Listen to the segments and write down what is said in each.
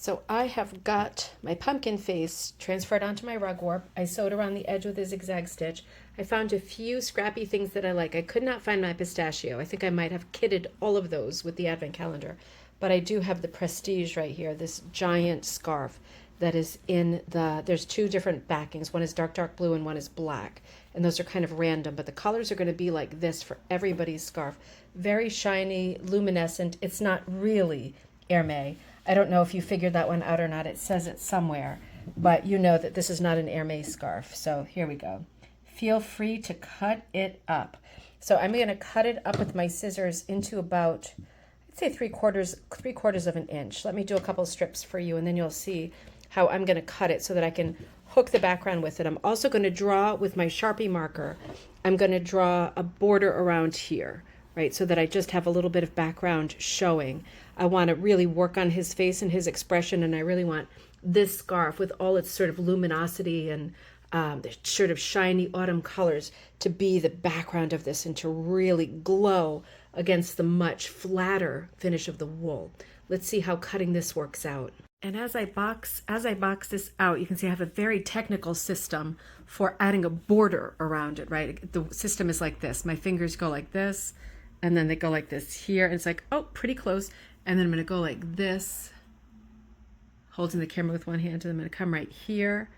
So I have got my pumpkin face transferred onto my rug warp. I sewed around the edge with a zigzag stitch. I found a few scrappy things that I like. I could not find my pistachio. I think I might have kitted all of those with the advent calendar. But I do have the prestige right here, this giant scarf that is in there's two different backings. One is dark blue and one is black. And those are kind of random, but the colors are going to be like this for everybody's scarf. Very shiny, luminescent. It's not really Hermé. I don't know if you figured that one out or not. It says it somewhere, but you know that this is not an Hermé scarf. So here we go. Feel free to cut it up. So I'm going to cut it up with my scissors into about, I'd say three quarters of an inch. Let me do a couple strips for you, and then you'll see how I'm going to cut it so that I can hook the background with it. I'm also going to draw with my Sharpie marker. I'm going to draw a border around here, right? So that I just have a little bit of background showing. I want to really work on his face and his expression, and I really want this scarf with all its sort of luminosity and the sort of shiny autumn colors to be the background of this and to really glow against the much flatter finish of the wool. Let's see how cutting this works out. And as I box this out, you can see I have a very technical system for adding a border around it, right? The system is like this. My fingers go like this, and then they go like this here. And it's like, oh, pretty close. And then I'm going to go like this, holding the camera with one hand, and I'm going to come right here,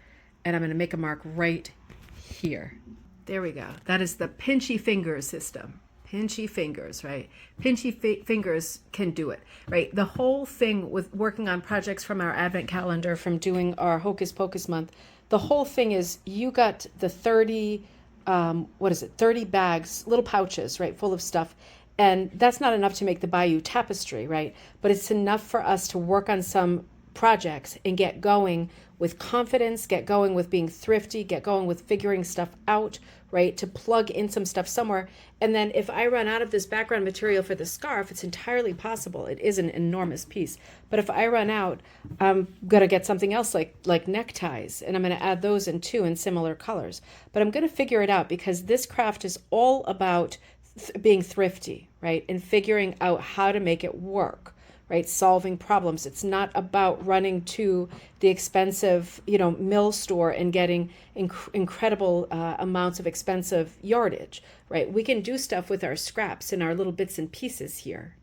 and I'm going to make a mark right here. There we go. That is the pinchy fingers system. Pinchy fingers, right? Pinchy fingers can do it, right? The whole thing with working on projects from our advent calendar, from doing our Hocus Pocus month, the whole thing is you got the 30, 30 bags, little pouches, right, full of stuff. And that's not enough to make the Bayou tapestry, right? But it's enough for us to work on some projects and get going with confidence, get going with being thrifty, get going with figuring stuff out, right? To plug in some stuff somewhere. And then if I run out of this background material for the scarf, it's entirely possible. It is an enormous piece. But if I run out, I'm going to get something else like neckties, and I'm going to add those in too in similar colors. But I'm going to figure it out because this craft is all about being thrifty, right? And figuring out how to make it work, right? Solving problems. It's not about running to the expensive, mill store and getting incredible amounts of expensive yardage, right? We can do stuff with our scraps and our little bits and pieces here.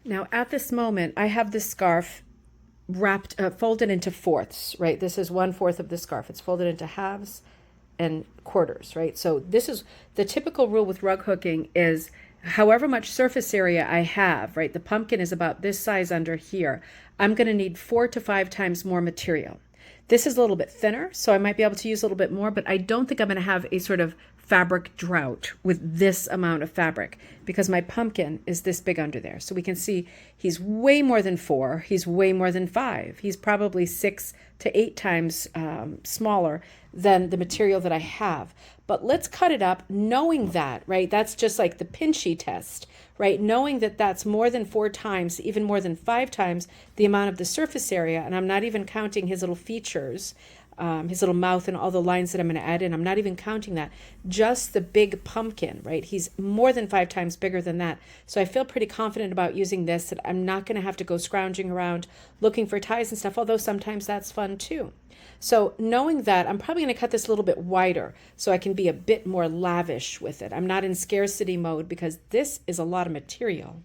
Now, at this moment, I have this scarf wrapped, folded into fourths, right? This is 1/4 of the scarf. It's folded into halves and quarters, right? So this is the typical rule with rug hooking is however much surface area I have, right? The pumpkin is about this size under here. I'm going to need 4 to 5 times more material. This is a little bit thinner, so I might be able to use a little bit more, but I don't think I'm going to have a sort of fabric drought with this amount of fabric because my pumpkin is this big under there. So we can see he's way more than 4. He's way more than 5. He's probably 6 to 8 times smaller than the material that I have. But let's cut it up knowing that, right? That's just like the pinchy test, right? Knowing that that's more than 4 times, even more than 5 times the amount of the surface area. And I'm not even counting his little features, his little mouth and all the lines that I'm going to add in. I'm not even counting that. Just the big pumpkin, right? He's more than 5 times bigger than that. So I feel pretty confident about using this, that I'm not going to have to go scrounging around looking for ties and stuff, although sometimes that's fun too. So knowing that, I'm probably going to cut this a little bit wider so I can be a bit more lavish with it. I'm not in scarcity mode because this is a lot of material.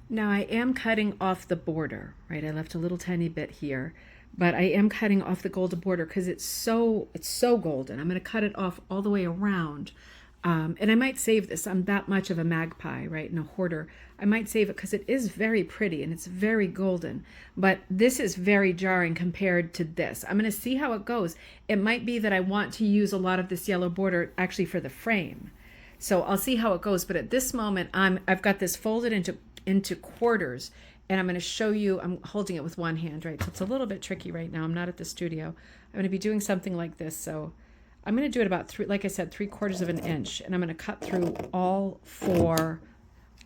Now I am cutting off the border, right? I left a little tiny bit here, but I am cutting off the golden border because it's so golden. I'm going to cut it off all the way around. And I might save this. I'm that much of a magpie, right, and a hoarder. I might save it because it is very pretty and it's very golden. But this is very jarring compared to this. I'm going to see how it goes. It might be that I want to use a lot of this yellow border actually for the frame. So I'll see how it goes. But at this moment, I've got this folded into quarters. And I'm going to show you, I'm holding it with one hand, right? So it's a little bit tricky right now. I'm not at the studio. I'm going to be doing something like this. So I'm going to do it about like I said, 3/4 of an inch. And I'm going to cut through all 4.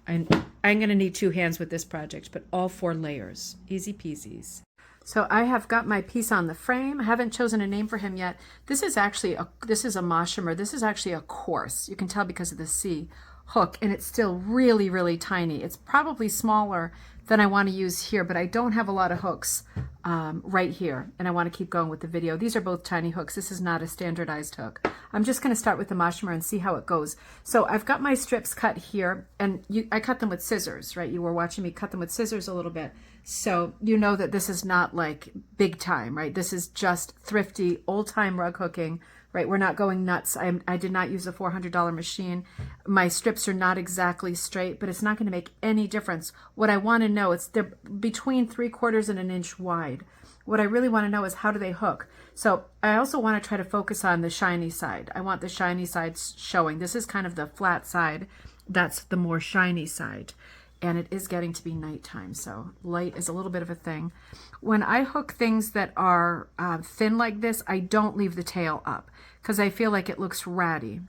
And I'm going to need 2 hands with this project, but all 4 layers. Easy peasies. So I have got my piece on the frame. I haven't chosen a name for him yet. This is actually this is a Moshimer. This is actually a coarse. You can tell because of the C. hook, and it's still really, really tiny. It's probably smaller than I want to use here, but I don't have a lot of hooks right here, and I want to keep going with the video. These are both tiny hooks. This is not a standardized hook. I'm just going to start with the Mashmer and see how it goes. So I've got my strips cut here, and I cut them with scissors, right? You were watching me cut them with scissors a little bit. So you know that this is not like big time, right? This is just thrifty, old-time rug hooking, right? We're not going nuts. I did not use a $400 machine. My strips are not exactly straight, but it's not going to make any difference. What I want to know is they're between 3/4 and an inch wide. What I really want to know is how do they hook? So I also want to try to focus on the shiny side. I want the shiny side showing. This is kind of the flat side. That's the more shiny side. And it is getting to be nighttime, so light is a little bit of a thing. When I hook things that are thin like this, I don't leave the tail up because I feel like it looks ratty.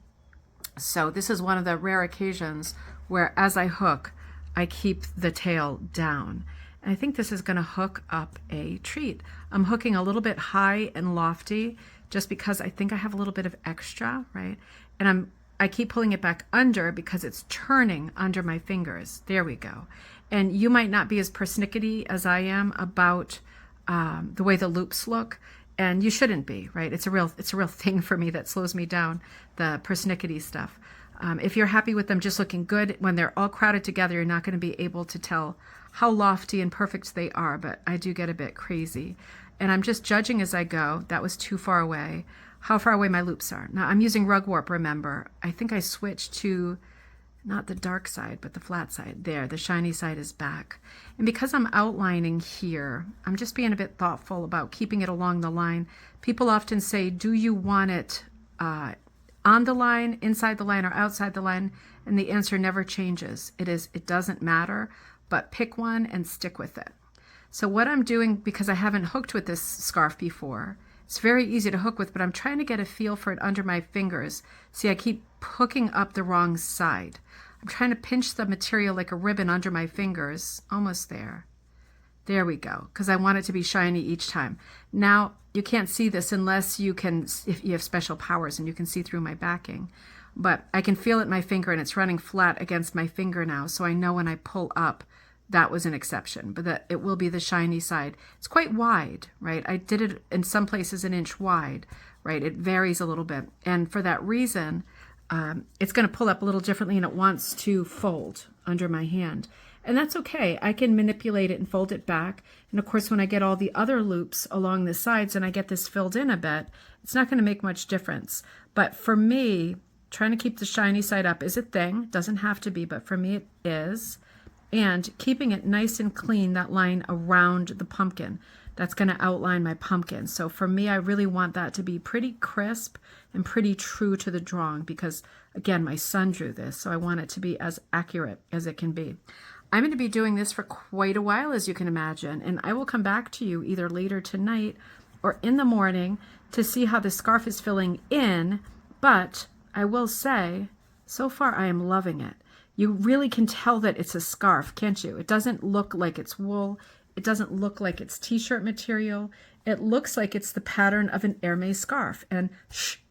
So this is one of the rare occasions where as I hook, I keep the tail down. And I think this is going to hook up a treat. I'm hooking a little bit high and lofty just because I think I have a little bit of extra, right? And I keep pulling it back under because it's turning under my fingers. There we go. And you might not be as persnickety as I am about the way the loops look, and you shouldn't be, right? It's a real thing for me that slows me down, the persnickety stuff. If you're happy with them just looking good, when they're all crowded together, you're not going to be able to tell how lofty and perfect they are, but I do get a bit crazy. And I'm just judging as I go. That was too far away. How far away my loops are. Now I'm using rug warp, remember. I think I switched to not the dark side, but the flat side. There, the shiny side is back. And because I'm outlining here, I'm just being a bit thoughtful about keeping it along the line. People often say, do you want it on the line, inside the line, or outside the line? And the answer never changes. It doesn't matter, but pick one and stick with it. So what I'm doing, because I haven't hooked with this scarf before, it's very easy to hook with, but I'm trying to get a feel for it under my fingers. See, I keep hooking up the wrong side. I'm trying to pinch the material like a ribbon under my fingers. Almost there. There we go, because I want it to be shiny each time. Now, you can't see this unless if you have special powers and you can see through my backing. But I can feel it in my finger, and it's running flat against my finger now, so I know when I pull up, that was an exception, but that it will be the shiny side. It's quite wide, right? I did it in some places an inch wide, right? It varies a little bit. And for that reason, it's going to pull up a little differently, and it wants to fold under my hand. And that's okay. I can manipulate it and fold it back. And of course, when I get all the other loops along the sides and I get this filled in a bit, it's not going to make much difference. But for me, trying to keep the shiny side up is a thing. It doesn't have to be, but for me it is. And keeping it nice and clean, that line around the pumpkin, that's going to outline my pumpkin. So for me, I really want that to be pretty crisp and pretty true to the drawing because, again, my son drew this, so I want it to be as accurate as it can be. I'm going to be doing this for quite a while, as you can imagine, and I will come back to you either later tonight or in the morning to see how the scarf is filling in, but I will say, so far I am loving it. You really can tell that it's a scarf, can't you? It doesn't look like it's wool. It doesn't look like it's t-shirt material. It looks like it's the pattern of an Hermes scarf. And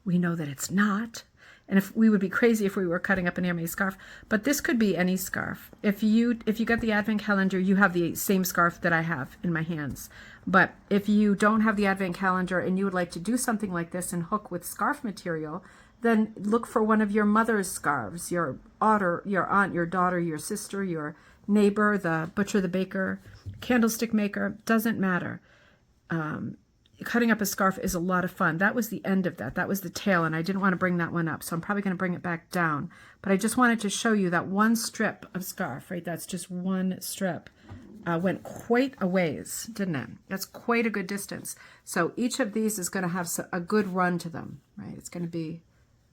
we know that it's not. And if we would be crazy if we were cutting up an Hermes scarf, but this could be any scarf. If you got the advent calendar, you have the same scarf that I have in my hands. But if you don't have the advent calendar and you would like to do something like this and hook with scarf material, then look for one of your mother's scarves, your aunt, your daughter, your sister, your neighbor, the butcher, the baker, candlestick maker, doesn't matter. Cutting up a scarf is a lot of fun. That was the end of that. That was the tail, and I didn't want to bring that one up, so I'm probably going to bring it back down. But I just wanted to show you that one strip of scarf, right? That's just one strip. Went quite a ways, didn't it? That's quite a good distance. So each of these is going to have a good run to them, right? It's going to be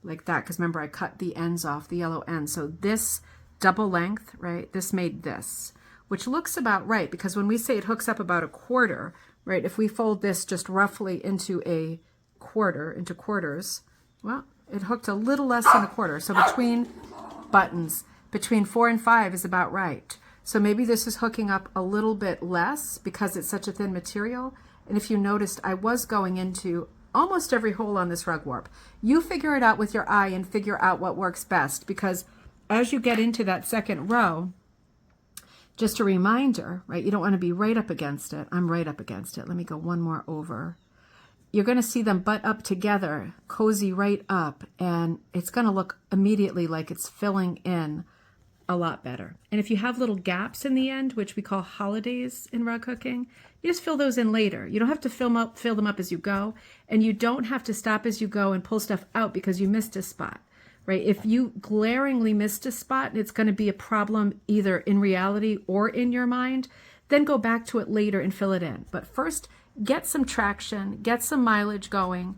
like that, because remember I cut the ends off, the yellow ends. So this double length, right, this made this, which looks about right, because when we say it hooks up about a quarter, right, if we fold this just roughly into a quarter, into quarters, well, it hooked a little less than a quarter. So between buttons, between 4 and 5 is about right. So maybe this is hooking up a little bit less because it's such a thin material. And if you noticed, I was going into almost every hole on this rug warp. You figure it out with your eye and figure out what works best, because as you get into that second row, just a reminder, right? You don't want to be right up against it. I'm right up against it. Let me go one more over. You're going to see them butt up together, cozy right up, and it's going to look immediately like it's filling in a lot better. And if you have little gaps in the end, which we call holidays in rug hooking, you just fill those in later. You don't have to fill them up as you go, and you don't have to stop as you go and pull stuff out because you missed a spot, right? If you glaringly missed a spot, it's going to be a problem either in reality or in your mind, then go back to it later and fill it in. But first, get some traction, get some mileage going,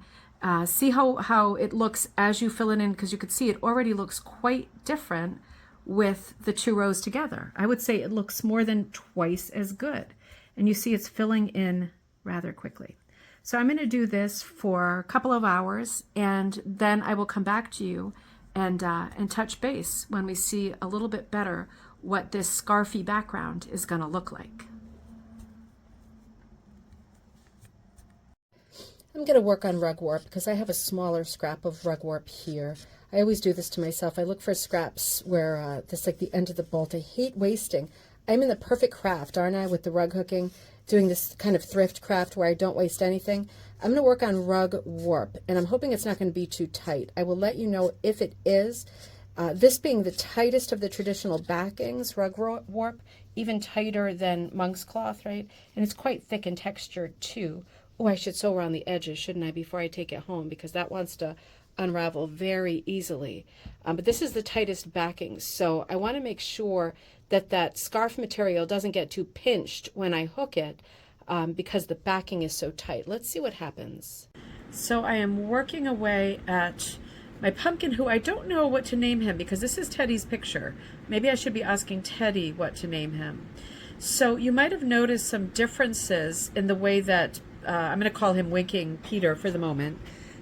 see how it looks as you fill it in, because you could see it already looks quite different with the two rows together. I would say it looks more than twice as good. And you see it's filling in rather quickly. So I'm going to do this for a couple of hours, and then I will come back to you and touch base when we see a little bit better what this scarfy background is going to look like. I'm going to work on rug warp because I have a smaller scrap of rug warp here. I always do this to myself. I look for scraps where this like the end of the bolt. I hate wasting. I'm in the perfect craft, aren't I, with the rug hooking, doing this kind of thrift craft where I don't waste anything. I'm going to work on rug warp, and I'm hoping it's not going to be too tight. I will let you know if it is. This being the tightest of the traditional backings, rug warp, even tighter than monk's cloth, right? And it's quite thick in texture too. Oh, I should sew around the edges, shouldn't I, before I take it home, because that wants to unravel very easily. But this is the tightest backing, so I want to make sure that that scarf material doesn't get too pinched when I hook it, because the backing is so tight. Let's see what happens. So I am working away at my pumpkin, who I don't know what to name him because this is Teddy's picture. Maybe I should be asking Teddy what to name him. So you might have noticed some differences in the way that I'm going to call him Winking Peter for the moment.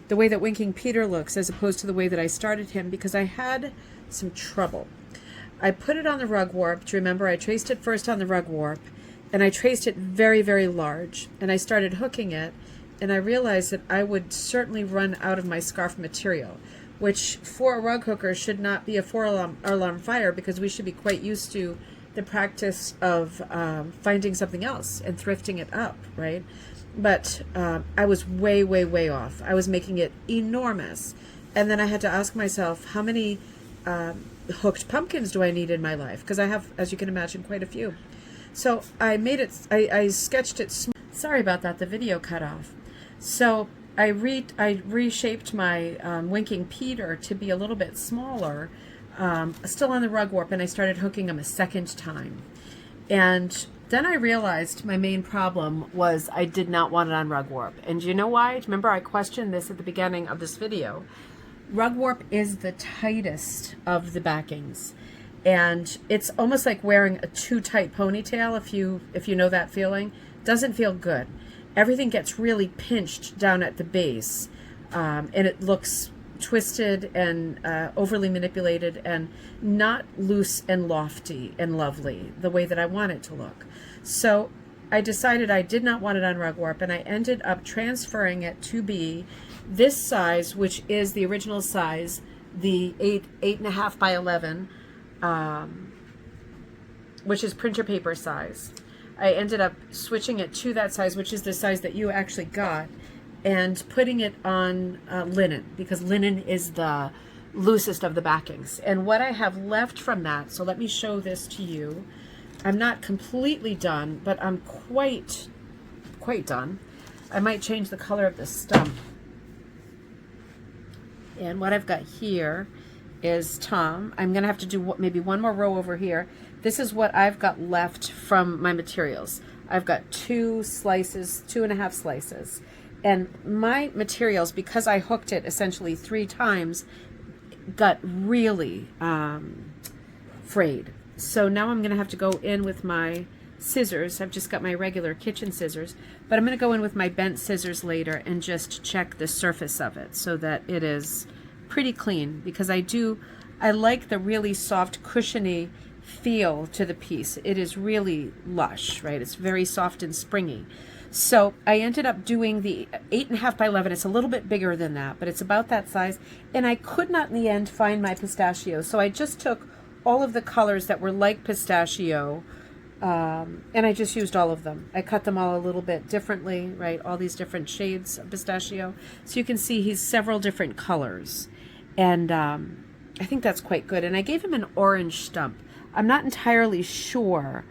The way that Winking Peter looks as opposed to the way that I started him, because I had some trouble. I put it on the rug warp. Do you remember? I traced it first on the rug warp, and I traced it very, very large, and I started hooking it, and I realized that I would certainly run out of my scarf material, which for a rug hooker should not be a four-alarm fire, because we should be quite used to the practice of finding something else and thrifting it up, right? But I was way, way, way off. I was making it enormous. And then I had to ask myself, how many hooked pumpkins do I need in my life? Because I have, as you can imagine, quite a few. So I made it, I sketched it. Sorry about that, the video cut off. So I reshaped my Winking Peter to be a little bit smaller, still on the rug warp, and I started hooking them a second time. And then I realized my main problem was I did not want it on rug warp. And do you know why? Remember, I questioned this at the beginning of this video. Rug warp is the tightest of the backings. And it's almost like wearing a too tight ponytail, if you know that feeling. Doesn't feel good. Everything gets really pinched down at the base. And it looks twisted and overly manipulated and not loose and lofty and lovely the way that I want it to look. So I decided I did not want it on rug warp, and I ended up transferring it to be this size, which is the original size, the 8.5 by 11, which is printer paper size. I ended up switching it to that size, which is the size that you actually got, and putting it on linen, because linen is the loosest of the backings. And what I have left from that, so let me show this to you. I'm not completely done, but I'm quite done. I might change the color of the stump. And what I've got here is Tom. I'm going to have to do maybe one more row over here. This is what I've got left from my materials. I've got 2 slices, 2.5 slices. And my materials, because I hooked it essentially 3 times, got really frayed. So now I'm going to have to go in with my scissors. I've just got my regular kitchen scissors, but I'm going to go in with my bent scissors later and just check the surface of it so that it is pretty clean, because I like the really soft, cushiony feel to the piece. It is really lush, right? It's very soft and springy. So I ended up doing the 8.5 by 11. It's a little bit bigger than that, but it's about that size. And I could not in the end find my pistachio. So I just took all of the colors that were like pistachio, and I just used all of them. I cut them all a little bit differently, right? All these different shades of pistachio. So you can see he's several different colors. And I think that's quite good. And I gave him an orange stump. I'm not entirely sure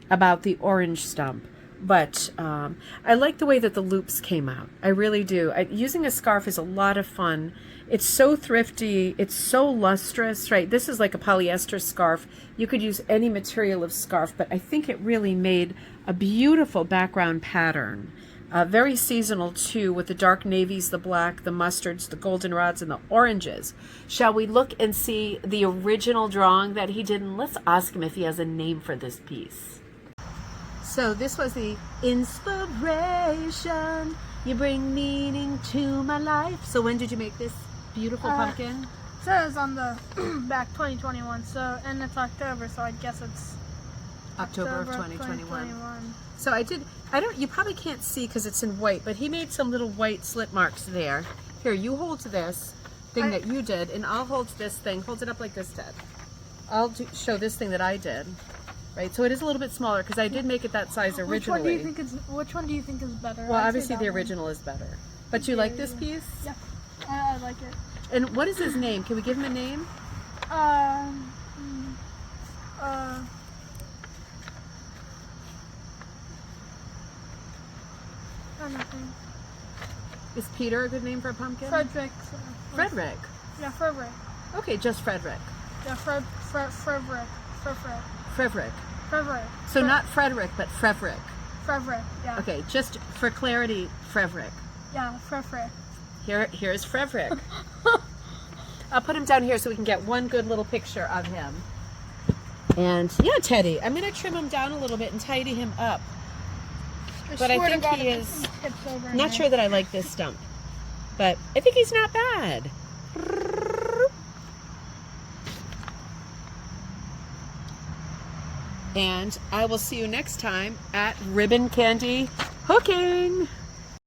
about the orange stump, but I like the way that the loops came out. I really do. Using a scarf is a lot of fun. It's so thrifty. It's so lustrous, right? This is like a polyester scarf. You could use any material of scarf, but I think it really made a beautiful background pattern. Very seasonal too, with the dark navies, the black, the mustards, the goldenrods, and the oranges. Shall we look and see the original drawing that he did? And let's ask him if he has a name for this piece. So this was the inspiration. You bring meaning to my life. So when did you make this beautiful pumpkin? It says on the back 2021, so, and it's October, so I guess it's October of 2021. So you probably can't see because it's in white, but he made some little white slit marks there. Here, you hold this thing that you did, and I'll hold this thing. Hold it up like this, Ted. I'll show this thing that I did. Right, so it is a little bit smaller because I did make it that size originally. Which one do you think is better? Well, obviously the original is better. But you like this piece? Yeah, I like it. And what is his name? Can we give him a name? Is Peter a good name for a pumpkin? Frederick. Frederick? Yeah, Frederick. Okay, just Frederick. Yeah, Frederick. Frederick. Frederick. So not Frederick, but Frederick. Frederick, yeah. Okay, just for clarity, Frederick. Yeah, Frederick. Here's Frederick. I'll put him down here so we can get one good little picture of him. And yeah, Teddy, I'm going to trim him down a little bit and tidy him up. But I think he is not sure that I like this stump. But I think he's not bad. And I will see you next time at Ribbon Candy Hooking.